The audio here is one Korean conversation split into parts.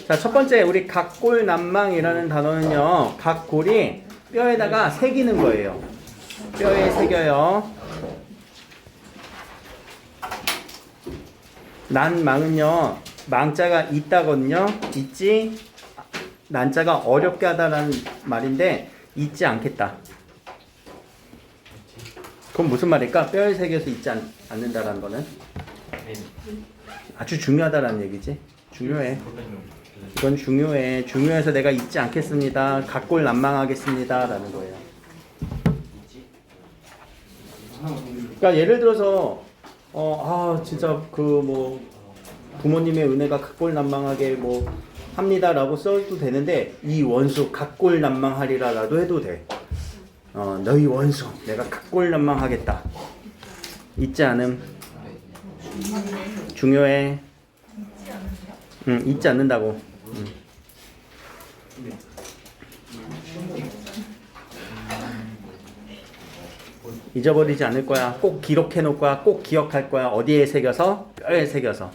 자, 첫 번째 우리 각골난망이라는 단어는요, 각골이 뼈에다가 새기는 거예요. 뼈에 새겨요. 난망은요, 망자가 있다거든요. 있지, 난자가 어렵게 하다라는 말인데 있지 않겠다. 그건 무슨 말일까? 뼈에 새겨서 있지 않는다라는 거는 아주 중요하다라는 얘기지. 중요해. 이건 중요해. 중요해서 내가 잊지 않겠습니다. 각골난망하겠습니다. 라는 거예요. 그러니까 예를 들어서 진짜 부모님의 은혜가 각골난망하게 합니다라고 써도 되는데 이 원수 각골난망하리라라도 해도 돼. 너희 원수 내가 각골난망하겠다. 잊지 않음. 중요해. 잊지 않는다고. 잊어버리지 않을 거야. 꼭 기록해 놓을 거야. 꼭 기억할 거야. 어디에 새겨서? 뼈에 새겨서.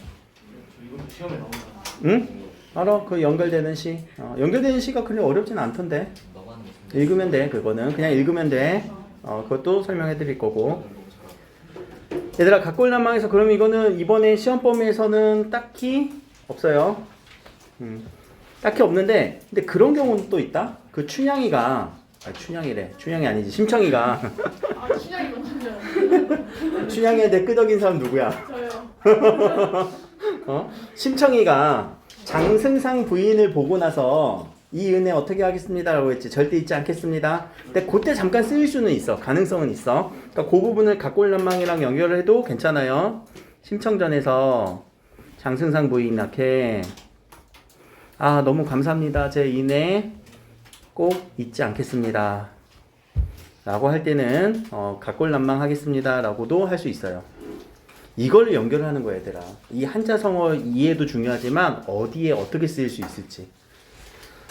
응? 알아. 그 연결되는 시. 연결되는 시가 그리 어렵진 않던데. 읽으면 돼. 그거는 그냥 읽으면 돼. 그것도 설명해 드릴 거고. 얘들아, 각골난망에서 그럼 이거는 이번에 시험 범위에서는 딱히 없어요. 딱히 없는데, 근데 그런 경우는 또 있다. 그 춘향이래. 춘향이 아니지. 심청이가. 춘향이 뭔지 알아요. 춘향이에 대해 끄덕인 사람 누구야? 저요. 심청이가 장승상 부인을 보고 나서 이 은혜 어떻게 하겠습니다 라고 했지. 절대 잊지 않겠습니다. 근데 그때 잠깐 쓰일 수는 있어. 가능성은 있어. 그러니까 그 부분을 각골난망이랑 연결을 해도 괜찮아요. 심청전에서 장승상 부인 이렇게 너무 감사합니다. 제 인애 꼭 잊지 않겠습니다. 라고 할 때는 각골난망하겠습니다. 라고도 할 수 있어요. 이걸 연결을 하는 거야, 얘들아. 이 한자성어 이해도 중요하지만 어디에 어떻게 쓰일 수 있을지.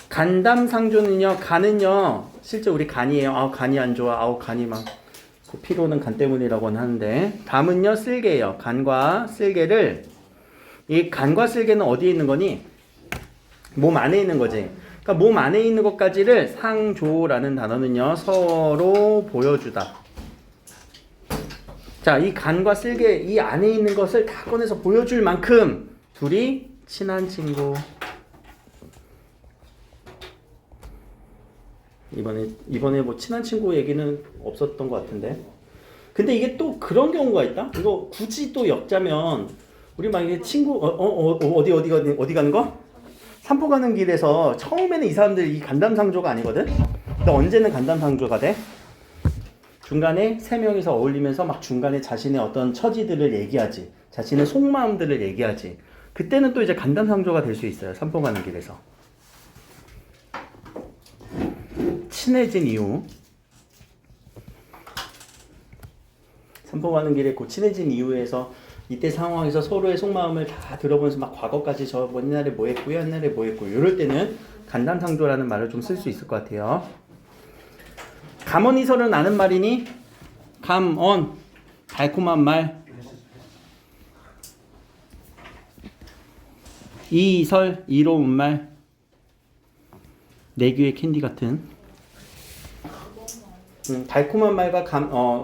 간담상조는요, 간은요, 실제 우리 간이에요. 간이 안 좋아. 간이 그 피로는 간 때문이라고는 하는데, 담은요, 쓸개예요. 간과 쓸개를, 이 간과 쓸개는 어디에 있는 거니? 몸 안에 있는 거지. 그러니까 몸 안에 있는 것까지를 상조라는 단어는요, 서로 보여주다. 자, 이 간과 쓸개, 이 안에 있는 것을 다 꺼내서 보여줄 만큼 둘이 친한 친구. 이번에 친한 친구 얘기는 없었던 것 같은데. 근데 이게 또 그런 경우가 있다? 이거 굳이 또 엮자면, 우리 만약에 친구, 어디 가는 거? 산보 가는 길에서 처음에는 이 사람들이 이 간담상조가 아니거든? 근데 언제는 간담상조가 돼? 중간에 세 명이서 어울리면서 막 중간에 자신의 어떤 처지들을 얘기하지. 자신의 속마음들을 얘기하지. 그때는 또 이제 간담상조가 될 수 있어요. 산보 가는 길에서. 친해진 이유. 산보 가는 길에 그 친해진 이유에서 이때 상황에서 서로의 속마음을 다 들어보면서 막 과거까지 저 옛날에 뭐 했고 옛날에 뭐 했고 이럴 때는 간담상조라는 말을 좀 쓸 수 있을 것 같아요. 감언이설은 아는 말이니? 감언, 달콤한 말. 이설, 이로운 말. 내귀의 캔디 같은. 달콤한 말과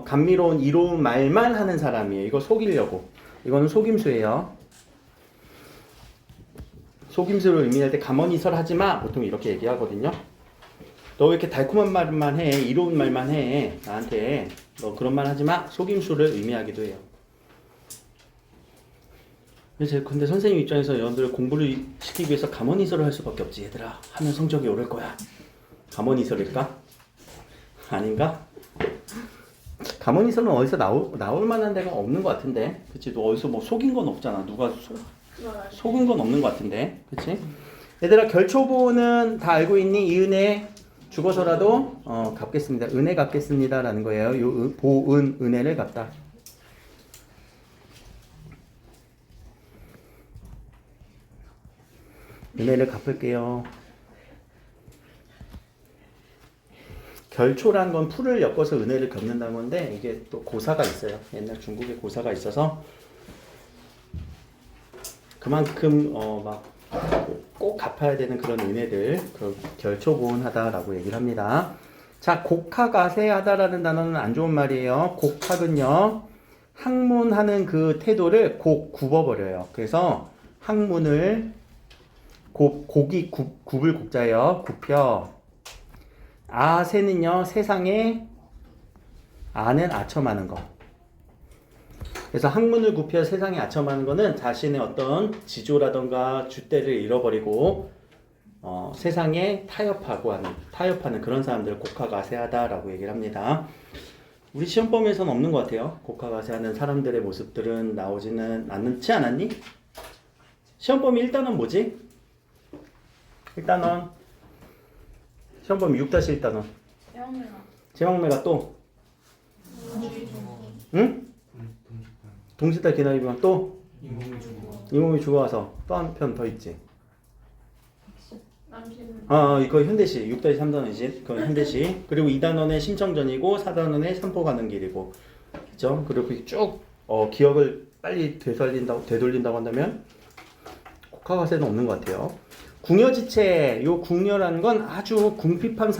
감미로운 이로운 말만 하는 사람이에요. 이거 속이려고. 이거는 속임수예요. 속임수를 의미할 때 감언이설 하지마 보통 이렇게 얘기하거든요. 너 왜 이렇게 달콤한 말만 해? 이로운 말만 해? 나한테 너 그런 말 하지마. 속임수를 의미하기도 해요. 근데 선생님 입장에서 여러분들 공부를 시키기 위해서 감언이설을 할 수밖에 없지. 얘들아 하면 성적이 오를 거야. 감언이설일까? 아닌가? 감언이설은 어디서 나올 만한 데가 없는 것 같은데, 그치? 너 어디서 속인 건 없잖아. 누가 속인 건 없는 것 같은데, 그치? 얘들아 결초보는 다 알고 있니? 이 은혜 죽어서라도 갚겠습니다. 은혜 갚겠습니다 라는 거예요. 요 보은 은혜를 갚다. 은혜를 갚을게요. 결초란 건 풀을 엮어서 은혜를 갚는다는 건데 이게 또 고사가 있어요. 옛날 중국에 고사가 있어서 그만큼 막 꼭 갚아야 되는 그런 은혜들, 그 결초보온하다라고 얘기를 합니다. 자, 곡학아세하다라는 단어는 안 좋은 말이에요. 곡학은요, 학문하는 그 태도를 굽어버려요. 그래서 학문을 곡이 굽을 곡자예요. 굽혀. 아세는요, 세상에, 아는 아첨하는 거. 그래서 학문을 굽혀 세상에 아첨하는 거는 자신의 어떤 지조라던가 줏대를 잃어버리고 세상에 타협하는 그런 사람들을 곡학아세하다라고 얘기를 합니다. 우리 시험범위에서는 없는 것 같아요. 곡학아세하는 사람들의 모습들은 나오지는 않지 않았니? 시험범위 1단원 뭐지? 1단원 시험범위 6-1단원 제왕매가 또 응? 동시다 기다리면 또 이몸이 죽어와서 또 한 편 더 있지. 이거 현대시 6-3단원이지. 그건 현대시. 그리고 2단원의 심청전이고 4단원의 삼포 가는 길이고, 그죠? 그리고 쭉 기억을 빨리 되돌린다고 한다면 곡학아세는 없는 것 같아요. 궁여지체, 요 궁여라는 건 아주 궁핍한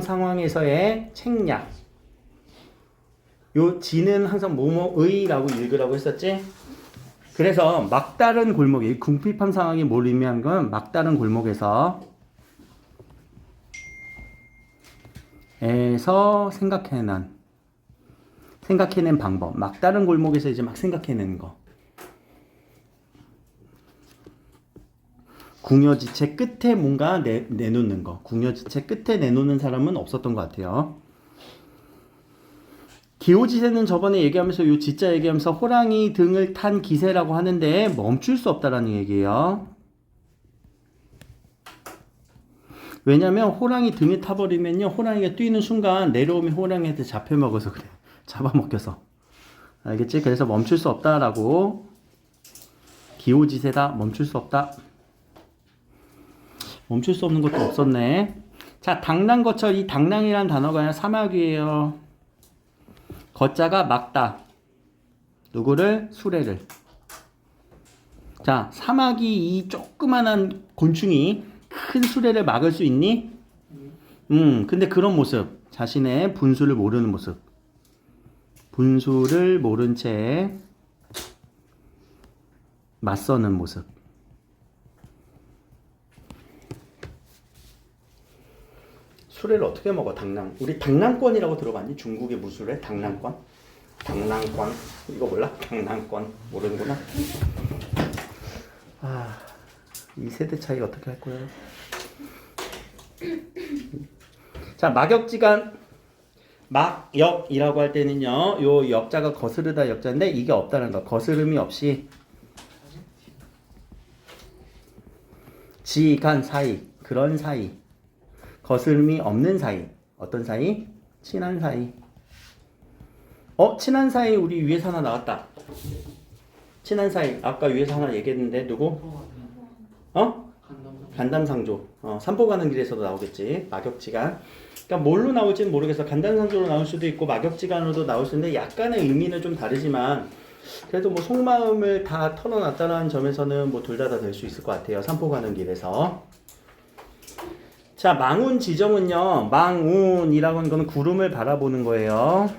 상황에서의 책략. 요 지는 항상 뭐뭐의라고 읽으라고 했었지? 그래서 막다른 골목에, 이 궁핍한 상황이 뭘 의미한 건 막다른 골목에서 생각해낸 방법. 막다른 골목에서 이제 막 생각해내는 거. 궁여지체 끝에 뭔가 내놓는 거. 궁여지체 끝에 내놓는 사람은 없었던 것 같아요. 기호지세는 저번에 얘기하면서 요 지자 얘기하면서 호랑이 등을 탄 기세라고 하는데 멈출 수 없다라는 얘기예요. 왜냐면 호랑이 등에 타버리면요, 호랑이가 뛰는 순간 내려오면 호랑이한테 잡혀먹어서 그래. 잡아먹혀서. 알겠지? 그래서 멈출 수 없다라고. 기호지세다. 멈출 수 없다. 멈출 수 없는 것도 없었네. 자, 당랑거철. 이 당랑이라는 단어가 아니라 사막이에요. 거자가 막다. 누구를? 수레를. 자, 사막이 이 조그만한 곤충이 큰 수레를 막을 수 있니? 근데 그런 모습. 자신의 분수를 모르는 모습. 분수를 모른 채 맞서는 모습. 수레를 어떻게 먹어? 당랑. 우리 당랑권이라고 들어봤니? 중국의 무술에 당랑권? 당랑권. 이거 몰라? 당랑권. 모르는구나. 이 세대 차이 어떻게 할 거예요? 자, 막역지간. 막역이라고 할 때는요, 요 역자가 거스르다 역자인데 이게 없다는 거. 거스름이 없이 지간 사이, 그런 사이. 거스름이 없는 사이. 어떤 사이? 친한 사이. 친한 사이 우리 위에서 하나 나왔다. 친한 사이. 아까 위에서 하나 얘기했는데 누구? 간담상조. 산보 가는 길에서도 나오겠지. 막역지간. 그러니까 뭘로 나올지는 모르겠어. 간담상조로 나올 수도 있고 막역지간으로도 나올 수 있는데 약간의 의미는 좀 다르지만 그래도 뭐 속마음을 다 털어놨다는 점에서는 뭐 둘 다 될 수 있을 것 같아요. 산보 가는 길에서. 자, 망운 지정은요, 망운이라고 하는 거는 구름을 바라보는 거예요.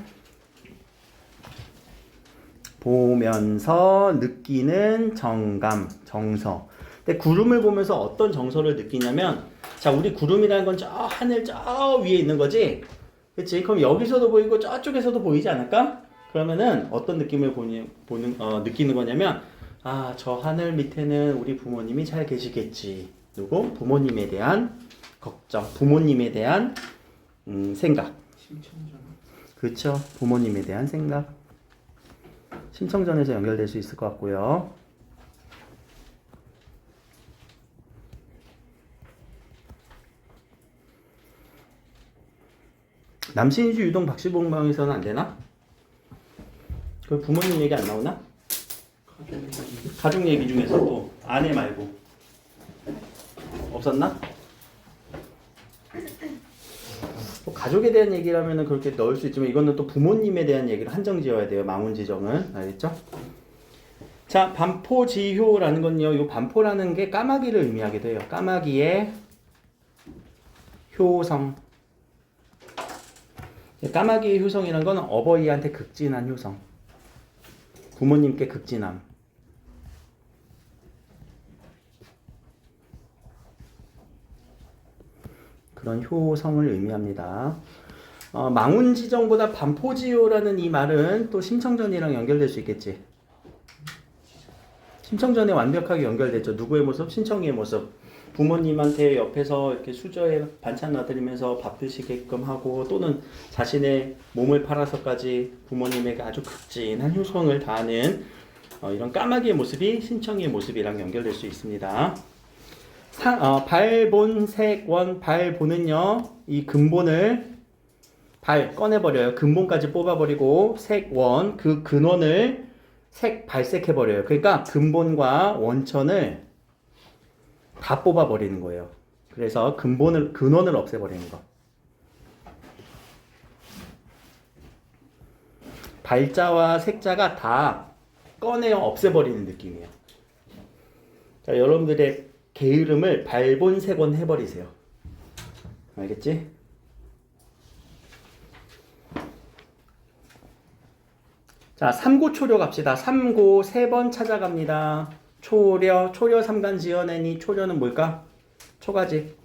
보면서 느끼는 정감, 정서. 근데 구름을 보면서 어떤 정서를 느끼냐면, 자, 우리 구름이라는 건 저 하늘 저 위에 있는 거지? 그치? 그럼 여기서도 보이고 저쪽에서도 보이지 않을까? 그러면은 어떤 느낌을 느끼는 거냐면, 저 하늘 밑에는 우리 부모님이 잘 계시겠지. 누구? 부모님에 대한 걱정, 부모님에 대한 생각. 심청전. 그렇죠. 부모님에 대한 생각. 심청전에서 연결될 수 있을 것 같고요. 남신이주 유동 박시봉방에서는 안 되나? 그 부모님 얘기 안 나오나? 가족 얘기 중에서 또 아내 말고 없었나? 가족에 대한 얘기라면 그렇게 넣을 수 있지만 이거는 또 부모님에 대한 얘기를 한정 지어야 돼요. 망운지정은. 알겠죠? 자, 반포지효라는 건요. 이 반포라는 게 까마귀를 의미하기도 해요. 까마귀의 효성. 까마귀의 효성이라는 건 어버이한테 극진한 효성. 부모님께 극진함. 그런 효성을 의미합니다. 망운지정보다 반포지효라는 이 말은 또 심청전이랑 연결될 수 있겠지. 심청전에 완벽하게 연결되죠. 누구의 모습? 신청이의 모습. 부모님한테 옆에서 이렇게 수저에 반찬 놔드리면서 밥 드시게끔 하고 또는 자신의 몸을 팔아서까지 부모님에게 아주 극진한 효성을 다하는 이런 까마귀의 모습이 신청이의 모습이랑 연결될 수 있습니다. 발본색원 발본은요 이 근본을 발 꺼내버려요. 근본까지 뽑아버리고 색원 그 근원을 발색해버려요. 그러니까 근본과 원천을 다 뽑아버리는 거예요. 그래서 근원을 없애버리는 거. 발자와 색자가 다 꺼내어 없애버리는 느낌이에요. 자, 여러분들의 게으름을 발본색원 해버리세요. 알겠지? 자, 삼고초려 갑시다. 삼고 세 번 찾아갑니다. 초려 삼간 지어내니 초려는 뭘까? 초가지.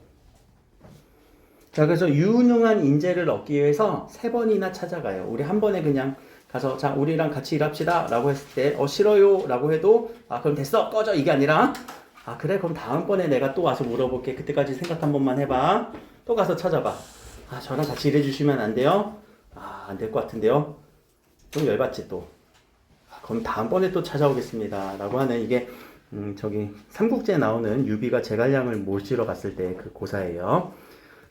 자, 그래서 유능한 인재를 얻기 위해서 세 번이나 찾아가요. 우리 한 번에 그냥 가서 자, 우리랑 같이 일합시다 라고 했을 때 싫어요 라고 해도 그럼 됐어 꺼져 이게 아니라 그래 그럼 다음번에 내가 또 와서 물어볼게. 그때까지 생각 한 번만 해봐. 또 가서 찾아봐. 저랑 같이 일해주시면 안 돼요? 안 될 것 같은데요? 좀 열받지 또. 그럼 다음번에 또 찾아오겠습니다 라고 하는 이게 저기 삼국지에 나오는 유비가 제갈량을 모시러 갔을 때 그 고사예요.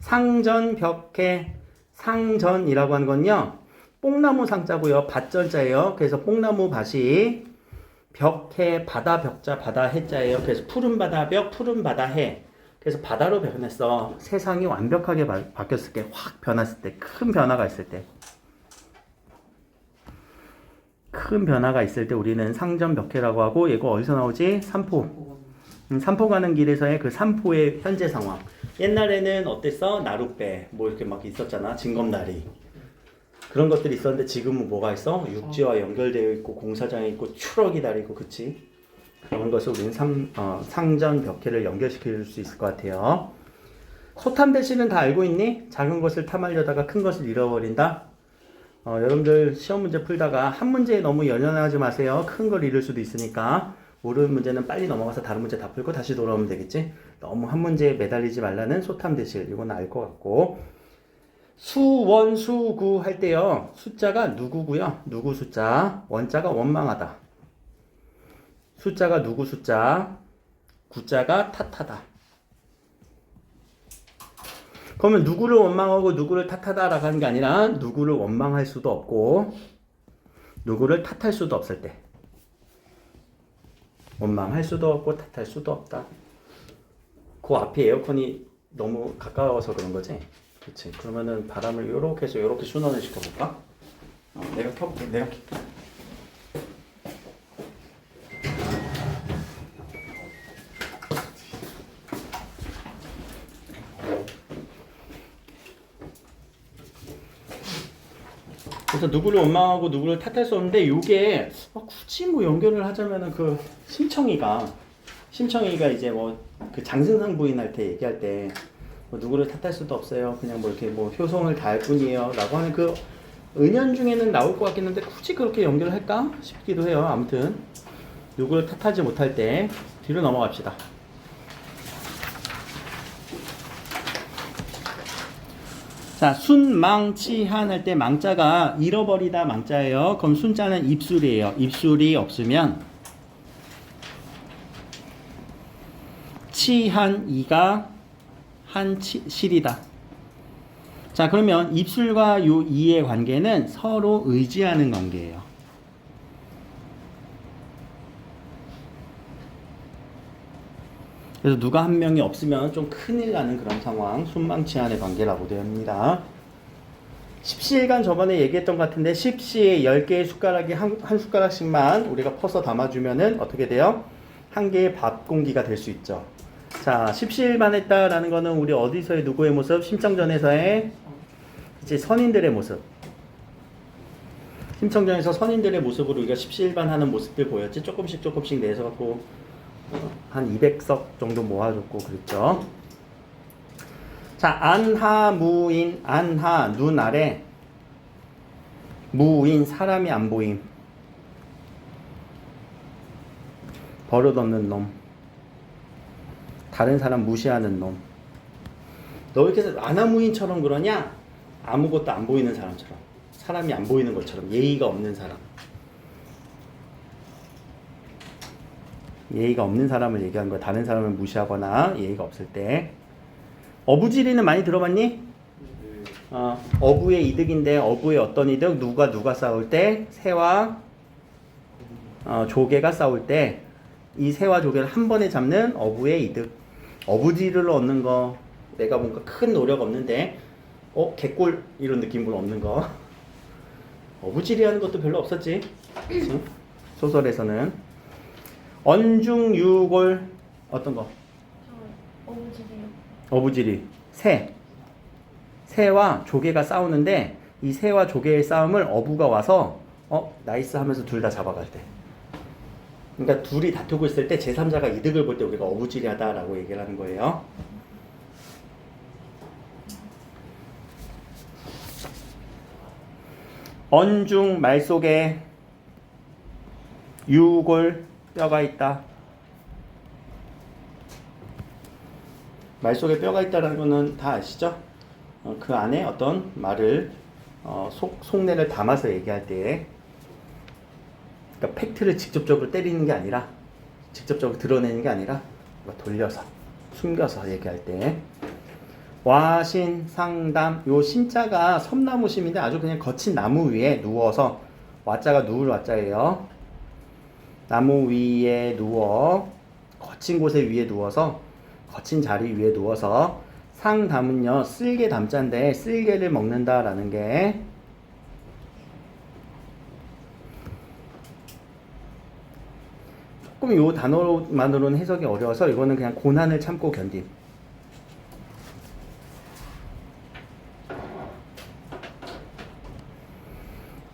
상전벽해. 상전이라고 하는 건요 뽕나무 상자고요 밭전자예요. 그래서 뽕나무 밭이 벽해 바다 벽자 바다 해자예요. 그래서 푸른 바다 벽 푸른 바다 해. 그래서 바다로 변했어. 세상이 완벽하게 바뀌었을 때 확 변했을 때 큰 변화가 있을 때 큰 변화가 있을 때 우리는 상전벽해라고 하고 이거 어디서 나오지? 삼포. 삼포 가는 길에서의 그 삼포의 현재 상황. 옛날에는 어땠어? 나룻배 뭐 이렇게 막 있었잖아. 징검다리 그런 것들이 있었는데 지금은 뭐가 있어? 육지와 연결되어 있고 공사장이 있고 추럭이 다리고 그치? 그런 것을 우리는 상전벽해를 연결시킬 수 있을 것 같아요. 소탐대실은 다 알고 있니? 작은 것을 탐하려다가 큰 것을 잃어버린다. 여러분들 시험 문제 풀다가 한 문제에 너무 연연하지 마세요. 큰 걸 잃을 수도 있으니까 모르는 문제는 빨리 넘어가서 다른 문제 다 풀고 다시 돌아오면 되겠지. 너무 한 문제에 매달리지 말라는 소탐대실. 이건 알 것 같고 수원 수구 할 때요 숫자가 누구고요 누구 숫자 원자가 원망하다 숫자가 누구 숫자 구자가 탓하다. 그러면 누구를 원망하고 누구를 탓하다라고 하는 게 아니라 누구를 원망할 수도 없고 누구를 탓할 수도 없을 때 원망할 수도 없고 탓할 수도 없다. 그 앞에 에어컨이 너무 가까워서 그런 거지? 그치. 그러면은 바람을 요렇게 해서 요렇게 순환을 시켜볼까? 내가 켜볼게. 내가 켤게. 그래서 누구를 원망하고 누구를 탓할 수 없는데 요게 굳이 뭐 연결을 하자면은 그 심청이가 이제 뭐 그 장승상 부인 할 때 얘기할 때 뭐 누구를 탓할 수도 없어요. 그냥 뭐 이렇게 뭐 효성을 다할 뿐이에요. 라고 하는 그 은연 중에는 나올 것 같긴 한데 굳이 그렇게 연결을 할까 싶기도 해요. 아무튼 누구를 탓하지 못할 때 뒤로 넘어갑시다. 자, 순망치한 할 때 망자가 잃어버리다 망자예요. 그럼 순자는 입술이에요. 입술이 없으면 치한 이가 한 실이다. 자, 그러면 입술과 요 이의 관계는 서로 의지하는 관계예요. 그래서 누가 한 명이 없으면 좀 큰일 나는 그런 상황, 순망치한의 관계라고 되어 있습니다. 십시일간 저번에 얘기했던 것 같은데 십시에 10개의 숟가락이 한 숟가락씩만 우리가 퍼서 담아주면은 어떻게 돼요? 한 개의 밥 공기가 될 수 있죠. 자, 십시일반 했다라는 거는 우리 어디서의 누구의 모습? 심청전에서의 이제 선인들의 모습. 심청전에서 선인들의 모습으로 우리가 십시일반 하는 모습들 보였지. 조금씩 내서 갖고 한 200석 정도 모아줬고 그랬죠. 자, 안하 무인. 안하 눈 아래, 무인 사람이 안 보임. 버릇없는 놈. 다른 사람 무시하는 놈. 너 왜 이렇게 안하무인처럼 그러냐? 아무것도 안 보이는 사람처럼. 사람이 안 보이는 것처럼. 예의가 없는 사람. 예의가 없는 사람을 얘기하는 거야. 다른 사람을 무시하거나 예의가 없을 때. 어부지리는 많이 들어봤니? 어부의 이득인데 어부의 어떤 이득? 누가 싸울 때? 새와 조개가 싸울 때 이 새와 조개를 한 번에 잡는 어부의 이득. 어부지리를 얻는 거 내가 뭔가 큰 노력 없는데 개꿀 이런 느낌으로 얻는 거. 어부지리 하는 것도 별로 없었지. 그치? 소설에서는. 언중유골 어떤 거? 어부지리요. 어부지리. 새와 조개가 싸우는데 이 새와 조개의 싸움을 어부가 와서 나이스 하면서 둘 다 잡아갈 때. 그러니까 둘이 다투고 있을 때 제3자가 이득을 볼 때 우리가 어부지리하다라고 얘기를 하는 거예요. 언중 말 속에 유골 뼈가 있다. 말 속에 뼈가 있다라는 거는 다 아시죠? 그 안에 어떤 말을 속내를 담아서 얘기할 때, 그러니까 팩트를 직접적으로 때리는 게 아니라, 직접적으로 드러내는 게 아니라 돌려서 숨겨서 얘기할 때. 와신 상담. 요 신자가 섬나무심인데 아주 그냥 거친 나무 위에 누워서, 와자가 누울 와자예요. 나무 위에 누워, 거친 곳에 위에 누워서, 거친 자리 위에 누워서. 상담은요 쓸개 담자인데 쓸개를 먹는다라는 게 조금 요 단어만으로는 해석이 어려워서 이거는 그냥 고난을 참고 견딤.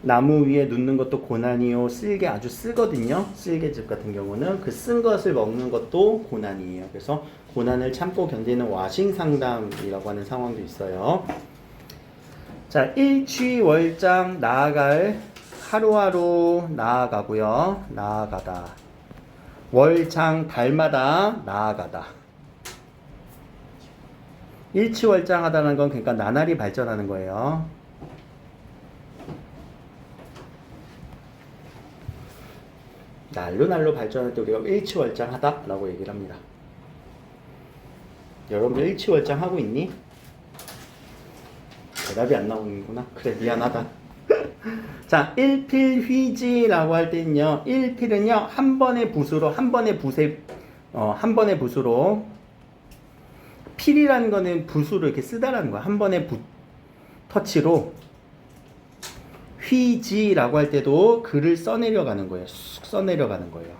나무 위에 눕는 것도 고난이요. 쓸개 아주 쓰거든요. 쓸개즙 같은 경우는 그 쓴 것을 먹는 것도 고난이에요. 그래서 고난을 참고 견디는 와싱상담이라고 하는 상황도 있어요. 자, 일취월장 나아갈. 하루하루 나아가고요. 나아가다. 월장 달마다 나아가다. 일취월장하다는 건 그러니까 나날이 발전하는 거예요. 날로 발전할 때 우리가 일취월장하다라고 얘기를 합니다. 여러분들 일취월장 하고 있니? 대답이 안 나오는구나. 그래, 미안하다. 자, 일필휘지라고 할 때는요, 일필은요 한 번의 붓으로, 한 번의 붓으로. 필이라는 거는 붓으로 이렇게 쓰다라는 거야. 한 번의 붓 터치로. 휘지라고 할 때도 글을 써내려가는 거예요. 쑥 써내려가는 거예요.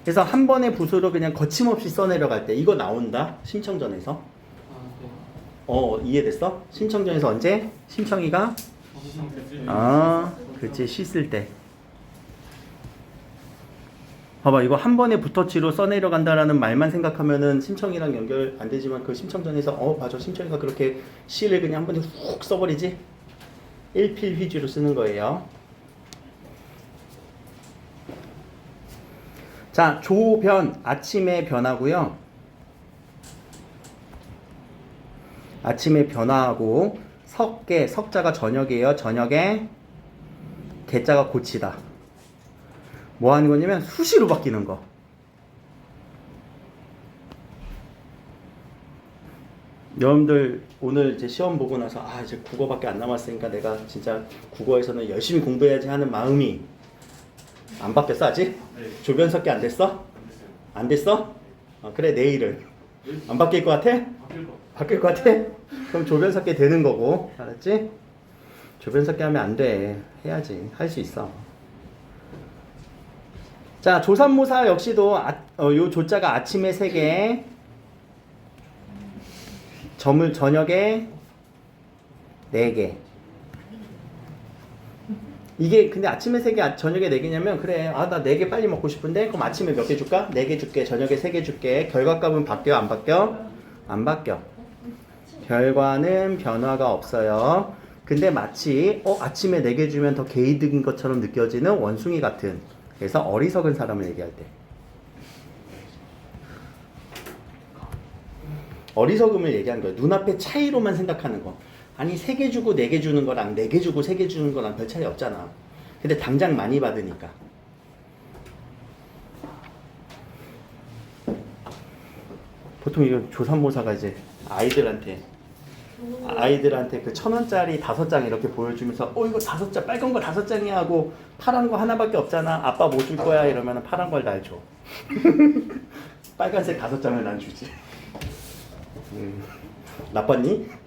그래서 한 번의 붓으로 그냥 거침없이 써내려갈 때 이거 나온다. 심청전에서. 이해됐어? 심청전에서 언제? 심청이가? 그렇지. 씻을 때. 봐봐, 이거 한 번에 붓터치로 써내려간다라는 말만 생각하면은 심청이랑 연결 안 되지만 그 심청전에서 맞아, 심청이가 그렇게 시를 그냥 한 번에 훅 써버리지? 일필휘지로 쓰는 거예요. 자, 조변 아침에 변하고요. 아침에 변화하고. 석계, 석자가 저녁이에요. 저녁에 개자가 고치다. 뭐 하는 거냐면 수시로 바뀌는 거. 여러분들 오늘 이제 시험 보고 나서 이제 국어밖에 안 남았으니까 내가 진짜 국어에서는 열심히 공부해야지 하는 마음이 안 바뀌었어 아직? 네. 조변석계 안 됐어? 안 됐어요. 안 됐어? 그래, 내일은 안 바뀔 것 같아? 바뀔 것 같아? 그럼 조변석계 되는 거고, 알았지? 조변석계 하면 안 돼. 해야지. 할 수 있어. 자, 조삼모사 역시도 요 조자가 아침에 3개, 저녁에 4개. 이게 근데 아침에 3개, 저녁에 4개냐면 그래. 아, 나 4개 빨리 먹고 싶은데 그럼 아침에 몇 개 줄까? 4개 줄게. 저녁에 3개 줄게. 결과값은 바뀌어? 안 바뀌어? 안 바뀌어. 결과는 변화가 없어요. 근데 마치 아침에 4개 주면 더 개이득인 것처럼 느껴지는 원숭이 같은. 그래서 어리석은 사람을 얘기할 때. 어리석음을 얘기하는 거예요. 눈앞의 차이로만 생각하는 거. 아니 3개 주고 4개 주는 거랑 4개 주고 3개 주는 거랑 별 차이 없잖아. 근데 당장 많이 받으니까. 보통 이거 조삼모사가 이제 아이들한테 그 1,000원짜리 5장 이렇게 보여주면서 이거 5장 빨간 거 5장이야 하고 파란 거 하나밖에 없잖아. 아빠 뭐 줄 거야 이러면 파란 걸 날 줘. 빨간색 5장을 난 주지. 나빴니?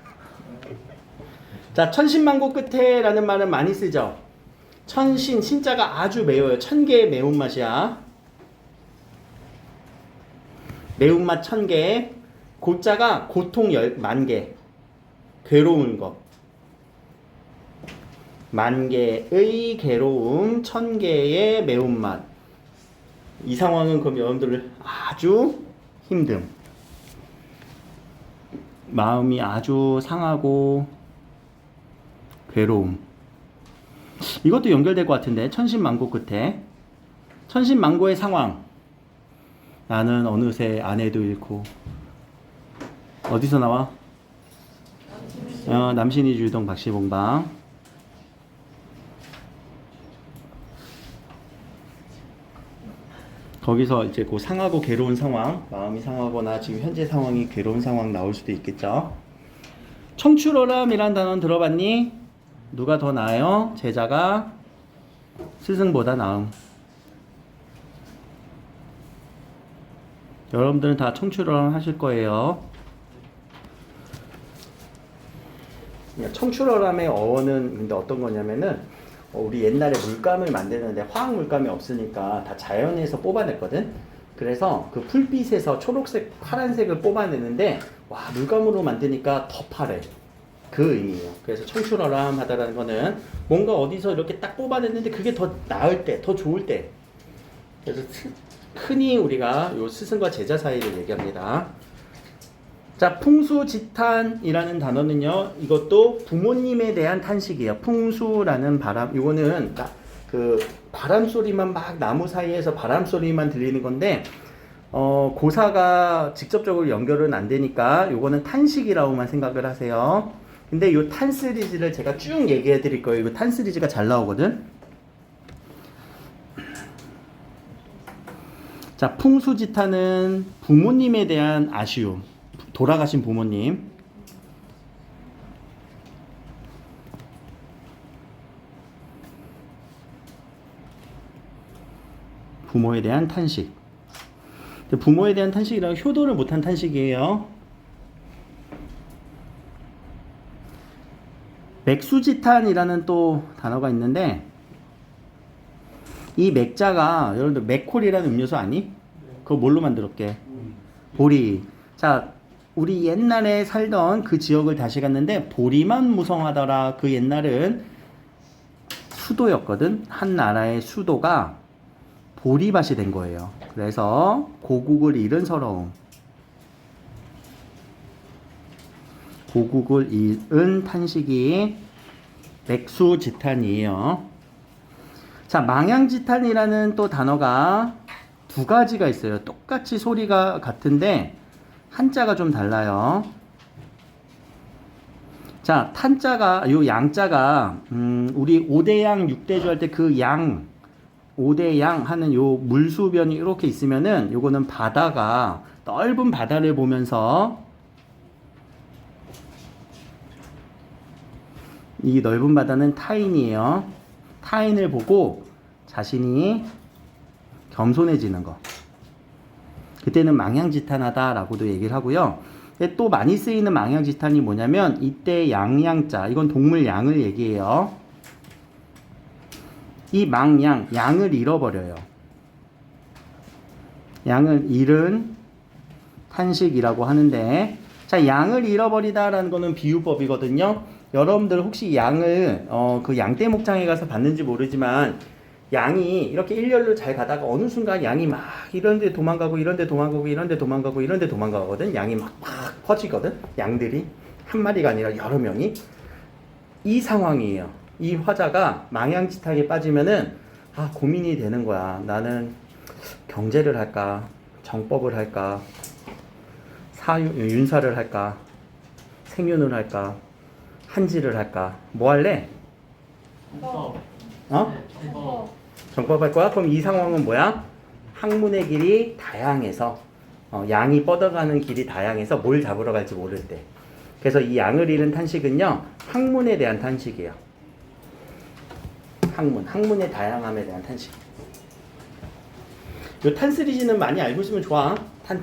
자, 천신만고 끝에라는 말은 많이 쓰죠. 신자가 아주 매워요. 1000개의 매운맛이야. 매운맛 1000개. 고자가 고통 10,000개. 괴로운 것. 10,000개의 괴로움, 1000개의 매운맛. 이 상황은 그럼 여러분들 아주 힘듦. 마음이 아주 상하고 괴로움. 이것도 연결될 것 같은데 천신만고 끝에 천신만고의 상황. 나는 어느새 아내도 잃고 어디서 나와? 남신이 주동 박시봉방. 거기서 이제 그 상하고 괴로운 상황, 마음이 상하거나 지금 현재 상황이 괴로운 상황 나올 수도 있겠죠. 청출어람이란 단어는 들어봤니? 누가 더 나아요? 제자가 스승보다 나음. 여러분들은 다 청출어람 하실 거예요. 청출어람의 어원은 근데 어떤 거냐면은 우리 옛날에 물감을 만드는데 화학 물감이 없으니까 다 자연에서 뽑아냈거든. 그래서 그 풀빛에서 초록색, 파란색을 뽑아내는데 와 물감으로 만드니까 더 파래. 그 의미예요. 그래서 청출어람 하다라는 거는 뭔가 어디서 이렇게 딱 뽑아냈는데 그게 더 나을 때, 더 좋을 때. 그래서 흔히 우리가 요 스승과 제자 사이를 얘기합니다. 자, 풍수지탄이라는 단어는요, 이것도 부모님에 대한 탄식이에요. 풍수라는 바람, 이거는 그 바람 소리만 막 나무 사이에서 바람 소리만 들리는 건데, 고사가 직접적으로 연결은 안 되니까, 요거는 탄식이라고만 생각을 하세요. 근데 요 탄 시리즈를 제가 쭉 얘기해 드릴 거예요. 이거 탄 시리즈가 잘 나오거든. 자, 풍수지탄은 부모님에 대한 아쉬움. 돌아가신 부모님. 부모에 대한 탄식. 부모에 대한 탄식이라고 효도를 못한 탄식이에요. 맥수지탄이라는 또 단어가 있는데 이 맥자가 여러분들 맥콜이라는 음료수 아니? 그거 뭘로 만들었게? 보리. 자, 우리 옛날에 살던 그 지역을 다시 갔는데 보리만 무성하더라. 그 옛날은 수도였거든. 한 나라의 수도가 보리밭이 된 거예요. 그래서 고국을 잃은 서러움. 고국을 잃은 탄식이 맥수지탄이에요. 자, 망향지탄이라는 또 단어가 두 가지가 있어요. 똑같이 소리가 같은데 한자가 좀 달라요. 자, 탄자가, 요 양자가, 우리 5대양, 6대조 할 때 그 양, 5대양 하는 요 물수변이 이렇게 있으면은 요거는 바다가, 넓은 바다를 보면서 이 넓은 바다는 타인이에요. 타인을 보고 자신이 겸손해지는 거. 그때는 망향지탄하다라고도 얘기를 하고요. 또 많이 쓰이는 망양지탄이 뭐냐면 이때 양양자, 이건 동물 양을 얘기해요. 이 망양, 양을 잃어버려요. 양을 잃은 탄식이라고 하는데, 자, 양을 잃어버리다라는 거는 비유법이거든요. 여러분들 혹시 양을 그 양떼목장에 가서 봤는지 모르지만 양이 이렇게 일렬로 잘 가다가 어느 순간 양이 막 이런 데 도망가고 이런 데 도망가고 이런 데 도망가고 이런 데 도망가거든. 양이 막 퍼지거든. 양들이 한 마리가 아니라 여러 명이. 이 상황이에요. 이 화자가 망양지탁에 빠지면은 고민이 되는 거야. 나는 경제를 할까? 정법을 할까? 윤사를 할까? 생윤을 할까? 한지를 할까? 뭐 할래? 정법. 정법 할 거야? 그럼 이 상황은 뭐야? 학문의 길이 다양해서 양이 뻗어가는 길이 다양해서 뭘 잡으러 갈지 모를 때. 그래서 이 양을 잃은 탄식은요, 학문에 대한 탄식이에요. 학문의 다양함에 대한 탄식. 요 탄 시리즈는 많이 알고 있으면 좋아. 탄.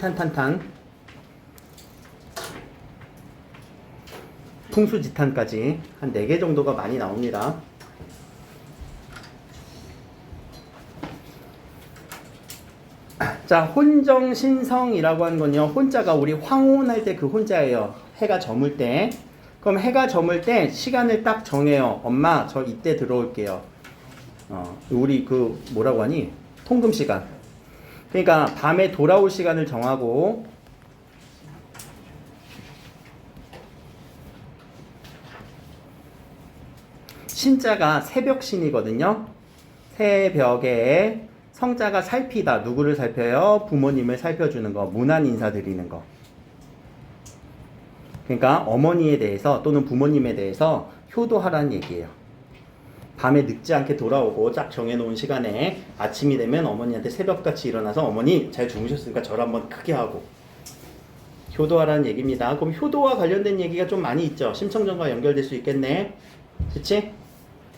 풍수지탄까지 한 4개 정도가 많이 나옵니다. 자, 혼정신성이라고 하는 건요, 혼자가 우리 황혼할 때 그 혼자예요. 해가 저물 때. 그럼 해가 저물 때 시간을 딱 정해요. 엄마, 저 이때 들어올게요. 우리 그 뭐라고 하니? 통금 시간. 그러니까 밤에 돌아올 시간을 정하고, 신자가 새벽신이거든요. 새벽에 성자가 살피다. 누구를 살펴요? 부모님을 살펴주는 거. 문안 인사 드리는 거. 그러니까 어머니에 대해서 또는 부모님에 대해서 효도하라는 얘기예요. 밤에 늙지 않게 돌아오고 딱 정해놓은 시간에 아침이 되면 어머니한테 새벽같이 일어나서 어머니 잘 주무셨으니까 절 한번 크게 하고 효도하라는 얘기입니다. 그럼 효도와 관련된 얘기가 좀 많이 있죠. 심청전과 연결될 수 있겠네. 그치?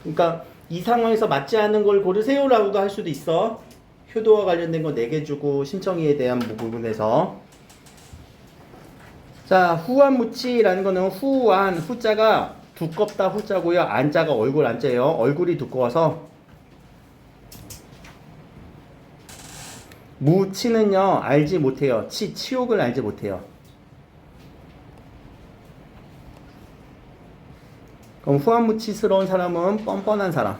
그러니까 이 상황에서 맞지 않는 걸 고르세요라고도 할 수도 있어. 효도와 관련된 거 4개 주고 심청이에 대한 부분에서. 자, 후안무치라는 거는 후안, 후자가 두껍다 후자고요. 안자가 얼굴 안자예요. 얼굴이 두꺼워서. 무치는요, 알지 못해요. 치욕을 알지 못해요. 그럼 후안무치스러운 사람은 뻔뻔한 사람.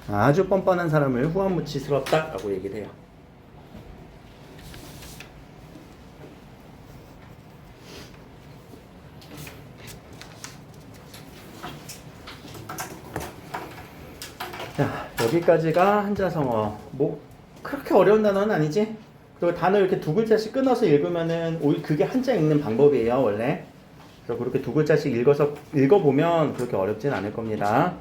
아주 뻔뻔한 사람을 후안무치스럽다라고 얘기를 해요. 자, 여기까지가 한자성어. 뭐 그렇게 어려운 단어는 아니지? 그리고 단어 이렇게 2글자씩 끊어서 읽으면은 그게 한자 읽는 방법이에요, 원래. 그래서 그렇게 2글자씩 읽어보면 그렇게 어렵진 않을 겁니다.